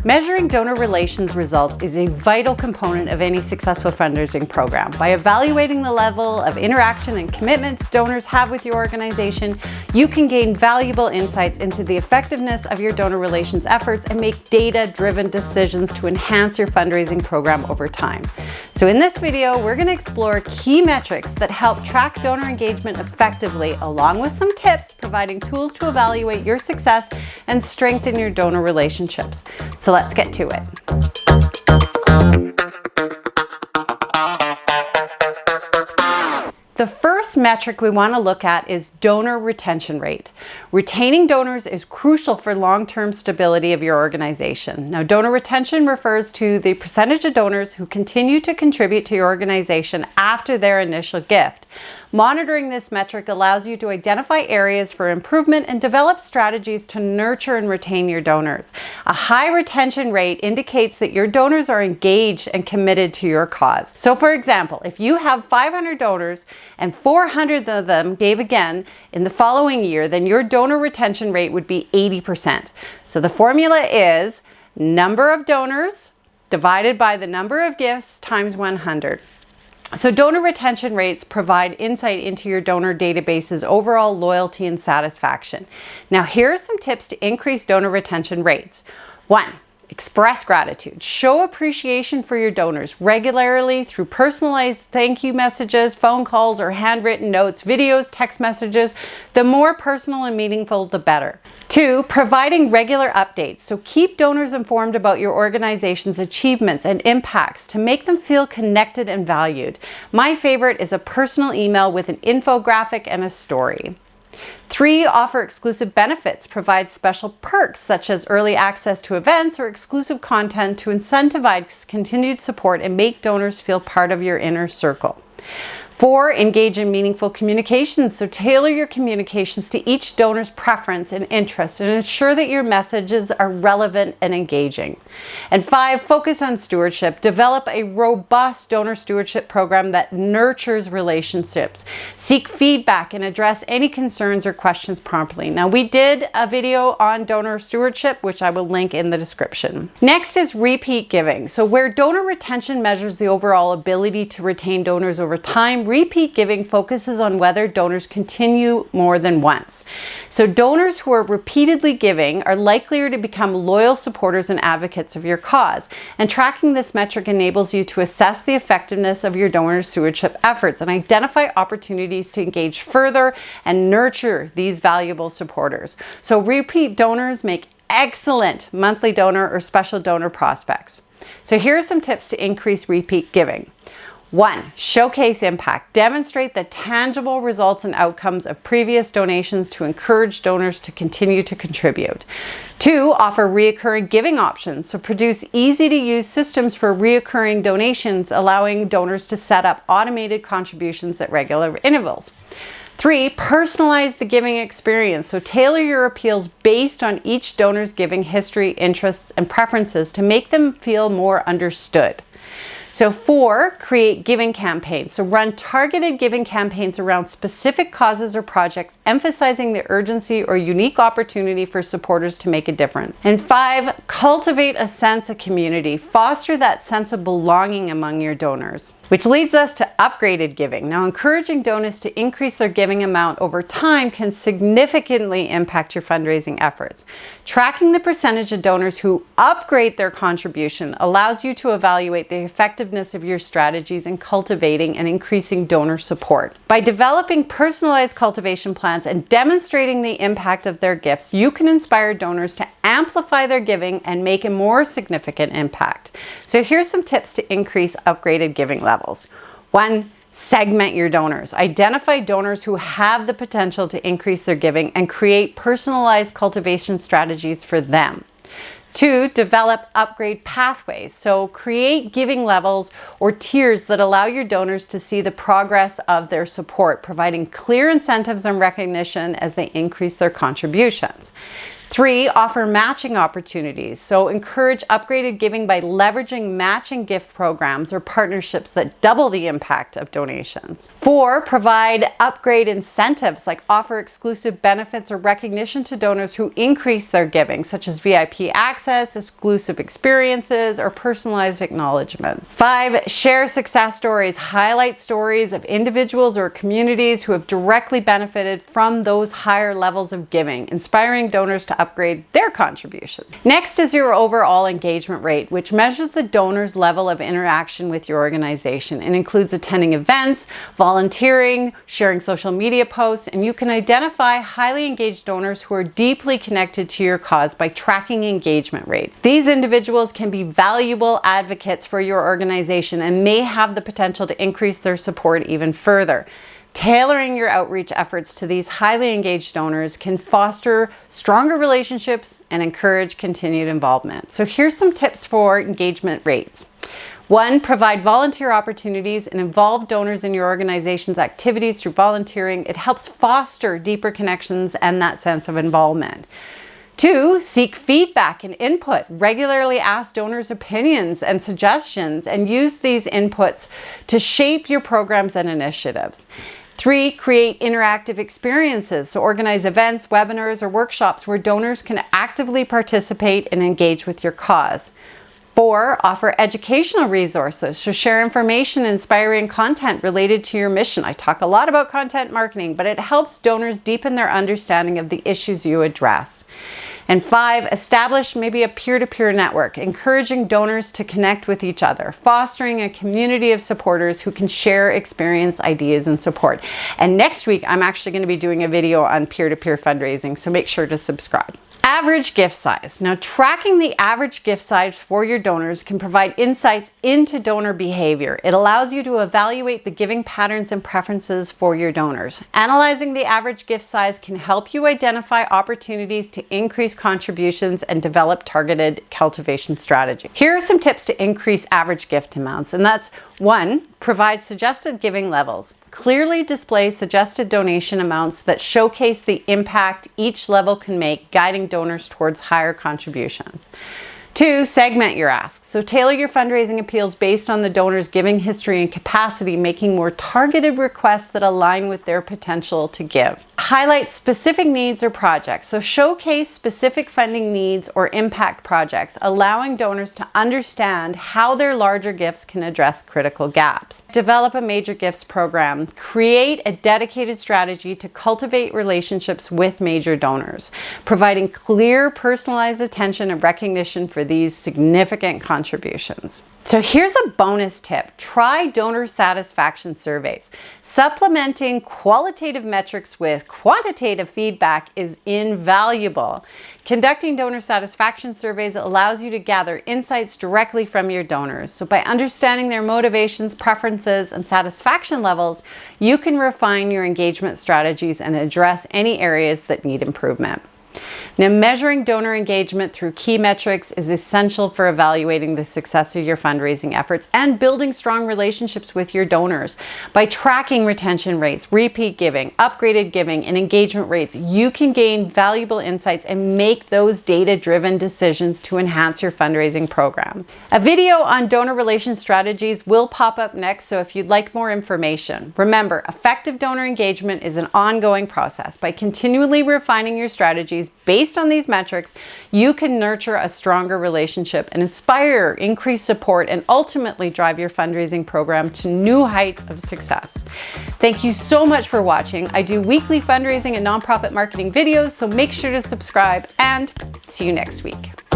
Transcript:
Measuring donor relations results is a vital component of any successful fundraising program. By evaluating the level of interaction and commitments donors have with your organization, you can gain valuable insights into the effectiveness of your donor relations efforts and make data-driven decisions to enhance your fundraising program over time. So in this video, we're going to explore key metrics that help track donor engagement effectively, along with some tips providing tools to evaluate your success and strengthen your donor relationships. So let's get to it. The first metric we want to look at is donor retention rate. Retaining donors is crucial for long-term stability of your organization. Now, donor retention refers to the percentage of donors who continue to contribute to your organization after their initial gift. Monitoring this metric allows you to identify areas for improvement and develop strategies to nurture and retain your donors. A high retention rate indicates that your donors are engaged and committed to your cause. So for example, if you have 500 donors and 400 of them gave again in the following year, then your donor retention rate would be 80%. So the formula is number of donors divided by the number of gifts times 100. So donor retention rates provide insight into your donor database's overall loyalty and satisfaction. Now, here are some tips to increase donor retention rates. 1. Express gratitude. Show appreciation for your donors regularly through personalized thank you messages, phone calls, or handwritten notes, videos, text messages. The more personal and meaningful, the better. 2. Providing regular updates. So keep donors informed about your organization's achievements and impacts to make them feel connected and valued. My favorite is a personal email with an infographic and a story. 3. Offer exclusive benefits. Provide special perks such as early access to events or exclusive content to incentivize continued support and make donors feel part of your inner circle. 4. Engage in meaningful communications. So tailor your communications to each donor's preference and interest and ensure that your messages are relevant and engaging. And 5. Focus on stewardship. Develop a robust donor stewardship program that nurtures relationships. Seek feedback and address any concerns or questions promptly. Now, we did a video on donor stewardship, which I will link in the description. Next is repeat giving. So where donor retention measures the overall ability to retain donors over time, repeat giving focuses on whether donors continue more than once. So donors who are repeatedly giving are likelier to become loyal supporters and advocates of your cause. And tracking this metric enables you to assess the effectiveness of your donor stewardship efforts and identify opportunities to engage further and nurture these valuable supporters. So repeat donors make excellent monthly donor or special donor prospects. So here are some tips to increase repeat giving. 1. Showcase impact. Demonstrate the tangible results and outcomes of previous donations to encourage donors to continue to contribute. 2. Offer reoccurring giving options. So produce easy-to-use systems for reoccurring donations, allowing donors to set up automated contributions at regular intervals. 3. Personalize the giving experience. So tailor your appeals based on each donor's giving history, interests, and preferences to make them feel more understood. So 4, create giving campaigns. So run targeted giving campaigns around specific causes or projects, emphasizing the urgency or unique opportunity for supporters to make a difference. And 5, cultivate a sense of community. Foster that sense of belonging among your donors. Which leads us to upgraded giving. Now, encouraging donors to increase their giving amount over time can significantly impact your fundraising efforts. Tracking the percentage of donors who upgrade their contribution allows you to evaluate the effectiveness of your strategies in cultivating and increasing donor support. By developing personalized cultivation plans and demonstrating the impact of their gifts, you can inspire donors to amplify their giving and make a more significant impact. So here's some tips to increase upgraded giving levels. 1. Segment your donors. Identify donors who have the potential to increase their giving and create personalized cultivation strategies for them. 2. Develop upgrade pathways. So create giving levels or tiers that allow your donors to see the progress of their support, providing clear incentives and recognition as they increase their contributions. 3, offer matching opportunities. So encourage upgraded giving by leveraging matching gift programs or partnerships that double the impact of donations. 4, provide upgrade incentives, like offer exclusive benefits or recognition to donors who increase their giving, such as VIP access, exclusive experiences, or personalized acknowledgement. 5, share success stories. Highlight stories of individuals or communities who have directly benefited from those higher levels of giving, inspiring donors to upgrade their contribution. Next is your overall engagement rate, which measures the donor's level of interaction with your organization and includes attending events, volunteering, sharing social media posts, and you can identify highly engaged donors who are deeply connected to your cause by tracking engagement rate. These individuals can be valuable advocates for your organization and may have the potential to increase their support even further. Tailoring your outreach efforts to these highly engaged donors can foster stronger relationships and encourage continued involvement. So here's some tips for engagement rates. 1, provide volunteer opportunities and involve donors in your organization's activities through volunteering. It helps foster deeper connections and that sense of involvement. 2, seek feedback and input. Regularly ask donors' opinions and suggestions and use these inputs to shape your programs and initiatives. 3, create interactive experiences. So organize events, webinars, or workshops where donors can actively participate and engage with your cause. 4, offer educational resources. So share information, inspiring content related to your mission. I talk a lot about content marketing, but it helps donors deepen their understanding of the issues you address. And 5, establish maybe a peer-to-peer network, encouraging donors to connect with each other, fostering a community of supporters who can share experience, ideas, and support. And next week, I'm actually going to be doing a video on peer-to-peer fundraising, so make sure to subscribe. Average gift size. Now, tracking the average gift size for your donors can provide insights into donor behavior. It allows you to evaluate the giving patterns and preferences for your donors. Analyzing the average gift size can help you identify opportunities to increase contributions and develop targeted cultivation strategies. Here are some tips to increase average gift amounts, and that's 1, provide suggested giving levels. Clearly display suggested donation amounts that showcase the impact each level can make, guiding donors towards higher contributions. 2, segment your asks. So tailor your fundraising appeals based on the donor's giving history and capacity, making more targeted requests that align with their potential to give. Highlight specific needs or projects. So showcase specific funding needs or impact projects, allowing donors to understand how their larger gifts can address critical gaps. Develop a major gifts program. Create a dedicated strategy to cultivate relationships with major donors, providing clear, personalized attention and recognition for these significant contributions. So here's a bonus tip. Try donor satisfaction surveys. Supplementing qualitative metrics with quantitative feedback is invaluable. Conducting donor satisfaction surveys allows you to gather insights directly from your donors. So by understanding their motivations, preferences, and satisfaction levels, you can refine your engagement strategies and address any areas that need improvement. Now, measuring donor engagement through key metrics is essential for evaluating the success of your fundraising efforts and building strong relationships with your donors. By tracking retention rates, repeat giving, upgraded giving, and engagement rates, you can gain valuable insights and make those data-driven decisions to enhance your fundraising program. A video on donor relation strategies will pop up next, so if you'd like more information. Remember, effective donor engagement is an ongoing process. By continually refining your strategies based on these metrics, you can nurture a stronger relationship and inspire, increase support, and ultimately drive your fundraising program to new heights of success. Thank you so much for watching. I do weekly fundraising and nonprofit marketing videos, so make sure to subscribe and see you next week.